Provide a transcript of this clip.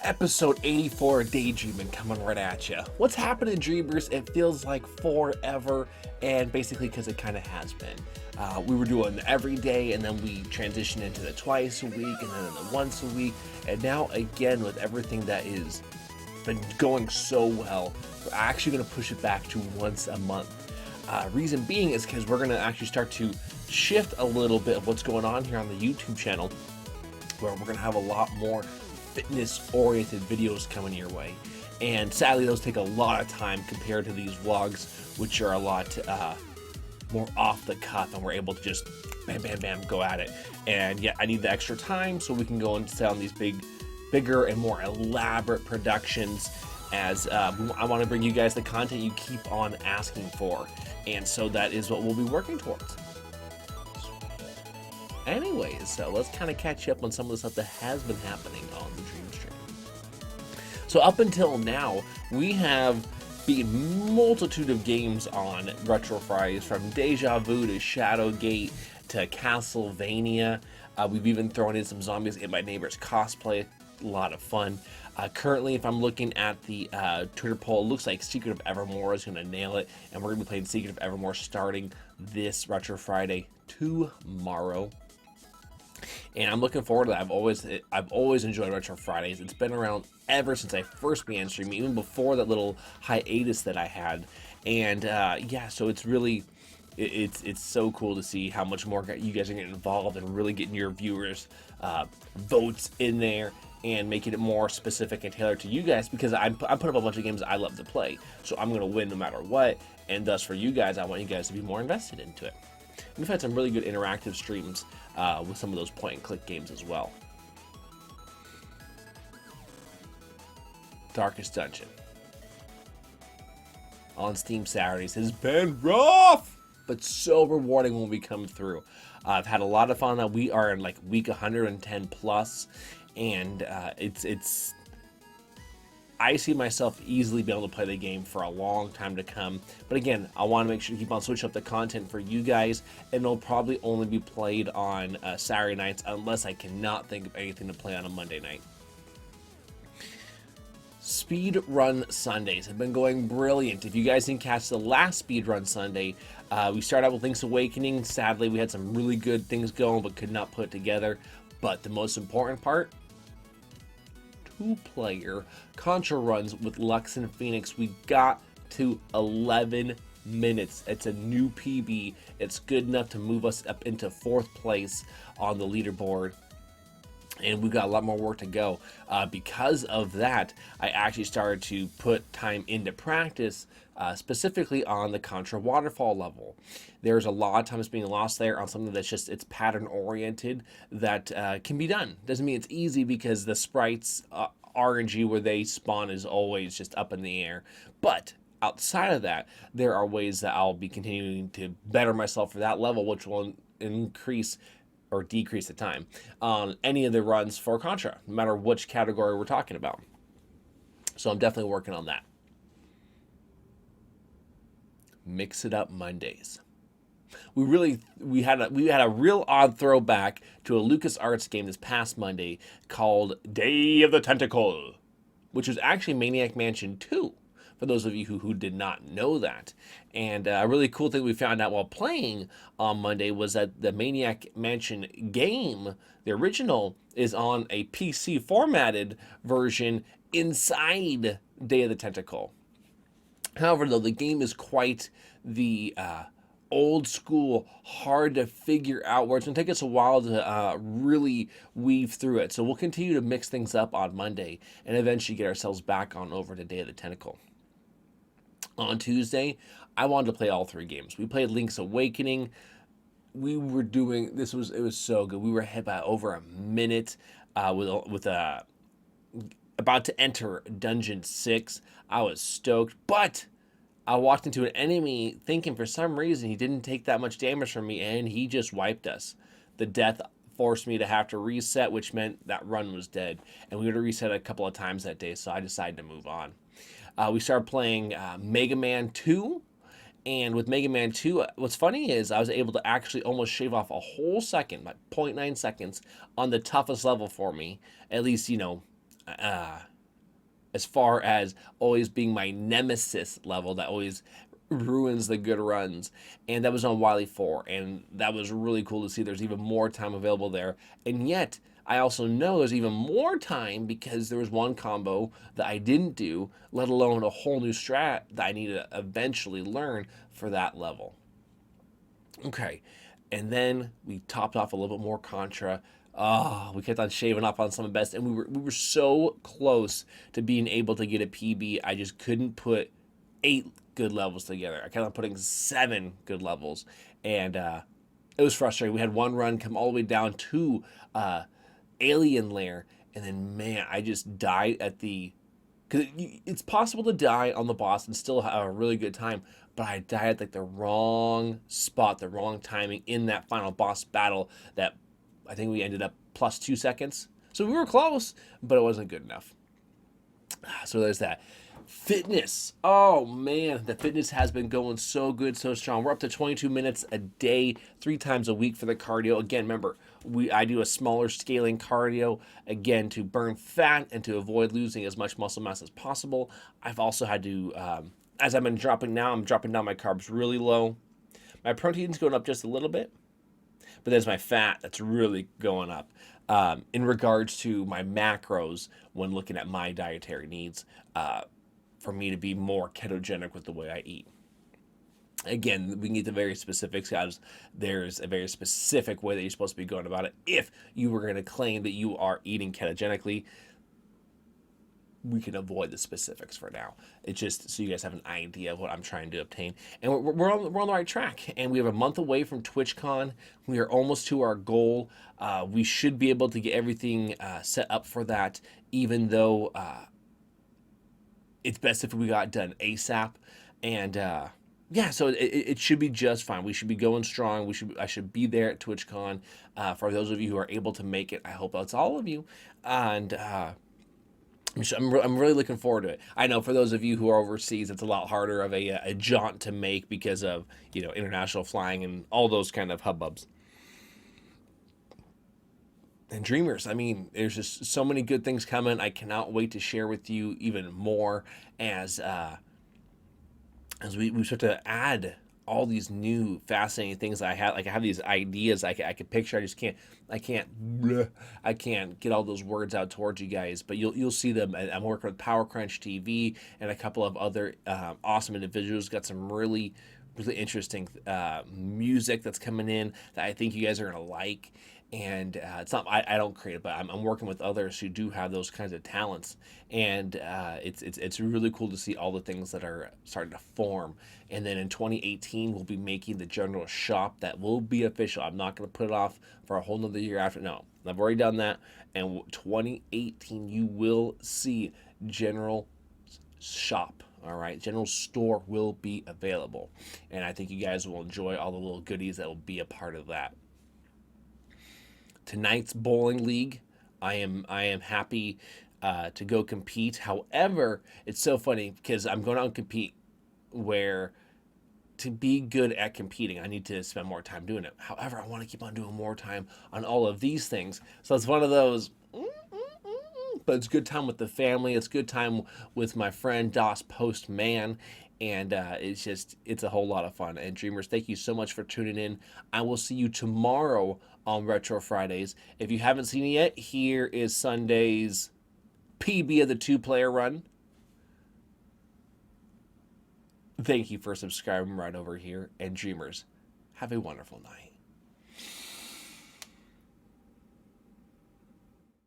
Episode 84 of Daydreaming coming right at you. What's happening, Dreamers? It feels like forever, and basically because it kind of has been. We were doing every day, and then we transitioned into the twice a week, and then the once a week, and now again with everything that is been going so well, we're actually going to push it back to once a month. Reason being is because we're going to actually start to shift a little bit of what's going on here on the YouTube channel, where we're going to have a lot more fitness-oriented videos coming your way. And sadly, those take a lot of time compared to these vlogs, which are a lot more off the cuff, and we're able to just bam, bam, bam, go at it. And yeah, I need the extra time so we can go and sound these bigger and more elaborate productions, as I want to bring you guys the content you keep on asking for. And so that is what we'll be working towards. Anyways, so let's kind of catch up on some of the stuff that has been happening on the Dream Stream. So up until now, we have beaten multitude of games on Retro Fridays, from Deja Vu to Shadowgate to Castlevania. We've even thrown in some Zombies in My Neighbor's Cosplay. A lot of fun. Currently, if I'm looking at the Twitter poll, it looks like Secret of Evermore is going to nail it, and we're going to be playing Secret of Evermore starting this Retro Friday tomorrow. And I'm looking forward to that. I've always enjoyed Retro Fridays. It's been around ever since I first began streaming, even before that little hiatus that I had. And yeah, so it's really, it's so cool to see how much more you guys are getting involved and really getting your viewers' votes in there and making it more specific and tailored to you guys, because I put up a bunch of games I love to play. So I'm going to win no matter what. And thus for you guys, I want you guys to be more invested into it. We've had some really good interactive streams with some of those point-and-click games as well. Darkest Dungeon on Steam Saturdays has been rough, but so rewarding when we come through. I've had a lot of fun. We are in like week 110 plus, and I see myself easily being able to play the game for a long time to come. But again, I want to make sure to keep on switching up the content for you guys, and it'll probably only be played on Saturday nights unless I cannot think of anything to play on a Monday night. Speed Run Sundays have been going brilliant. If you guys didn't catch the last Speed Run Sunday, we started out with Link's Awakening. Sadly, we had some really good things going, but could not put it together. But the most important part, two-player Contra runs with Lux and Phoenix. We got to 11 minutes. It's a new PB. It's good enough to move us up into 4th place on the leaderboard, and we've got a lot more work to go. Because of that, I actually started to put time into practice, specifically on the Contra waterfall level. There's a lot of times being lost there on something that's just, it's pattern oriented, that can be done. Doesn't mean it's easy, because the sprites RNG where they spawn is always just up in the air. But outside of that, there are ways that I'll be continuing to better myself for that level, which will increase or decrease the time on any of the runs for Contra, no matter which category we're talking about. So I'm definitely working on that. Mix It Up Mondays. We had a real odd throwback to a LucasArts game this past Monday called Day of the Tentacle, which was actually Maniac Mansion 2, for those of you who did not know that. And a really cool thing we found out while playing on Monday was that the Maniac Mansion game, the original, is on a PC formatted version inside Day of the Tentacle. However, though, the game is quite the old school, hard to figure out, where it's going to take us a while to really weave through it. So we'll continue to mix things up on Monday and eventually get ourselves back on over to Day of the Tentacle. On Tuesday, I wanted to play all 3 games. We played Link's Awakening. We were doing, it was so good. We were ahead by over a minute with about to enter Dungeon 6. I was stoked, but I walked into an enemy thinking for some reason he didn't take that much damage from me, and he just wiped us. The death forced me to have to reset, which meant that run was dead. And we had to reset a couple of times that day, so I decided to move on. We started playing Mega Man 2, And with Mega Man 2, what's funny is I was able to actually almost shave off a whole second, like zero point 0.9 seconds, on the toughest level for me. At least, uh, as far as always being my nemesis level that always ruins the good runs. And that was on Wily 4. And that was really cool to see there's even more time available there. And yet, I also know there's even more time because there was one combo that I didn't do, let alone a whole new strat that I need to eventually learn for that level. Okay. And then we topped off a little bit more Contra. Oh, we kept on shaving off on some of the best, and we were so close to being able to get a PB. I just couldn't put 8 good levels together. I kept on putting 7 good levels, and it was frustrating. We had one run come all the way down to Alien Lair, and then man, I just died at the because it's possible to die on the boss and still have a really good time, but I died at like the wrong spot, the wrong timing in that final boss battle that I think we ended up plus 2 seconds. So we were close, but it wasn't good enough. So there's that. Fitness. Oh man, the fitness has been going so good, so strong. We're up to 22 minutes a day, 3 times a week for the cardio. Again, remember, I do a smaller scaling cardio again to burn fat and to avoid losing as much muscle mass as possible. I've also had to, as I've been dropping now, I'm dropping down my carbs really low. My protein's going up just a little bit, but there's my fat that's really going up. In regards to my macros, when looking at my dietary needs, for me to be more ketogenic with the way I eat. Again, we can get the very specifics, guys. There's a very specific way that you're supposed to be going about it. If you were going to claim that you are eating ketogenically, we can avoid the specifics for now. It's just so you guys have an idea of what I'm trying to obtain. And we're on the right track. And we have a month away from TwitchCon. We are almost to our goal. We should be able to get everything set up for that, even though it's best if we got done ASAP. And yeah, so it should be just fine. We should be going strong. I should be there at TwitchCon. For those of you who are able to make it, I hope that's all of you. And I'm really looking forward to it. I know for those of you who are overseas, it's a lot harder of a jaunt to make because of international flying and all those kind of hubbubs. And dreamers, I mean, there's just so many good things coming. I cannot wait to share with you even more as we start to add all these new fascinating things that I have. Like I have these ideas I could picture. I can't get all those words out towards you guys, but you'll see them. I'm working with Power Crunch TV and a couple of other awesome individuals. Got some really interesting music that's coming in that I think you guys are gonna like. And it's not I don't create it, but I'm working with others who do have those kinds of talents, and it's really cool to see all the things that are starting to form. And then in 2018, we'll be making the general shop that will be official. I'm not going to put it off for a whole nother year after. No, I've already done that. And 2018, you will see general shop. All right, general store will be available, and I think you guys will enjoy all the little goodies that will be a part of that. Tonight's bowling league, I am happy to go compete. However, it's so funny because I'm going out and compete where to be good at competing, I need to spend more time doing it. However, I want to keep on doing more time on all of these things. So it's one of those. But it's good time with the family. It's good time with my friend DOS Postman, and it's a whole lot of fun. And dreamers, thank you so much for tuning in. I will see you tomorrow on Retro Fridays. If you haven't seen it yet, here is Sunday's PB of the 2-player run. Thank you for subscribing right over here, and dreamers, have a wonderful night.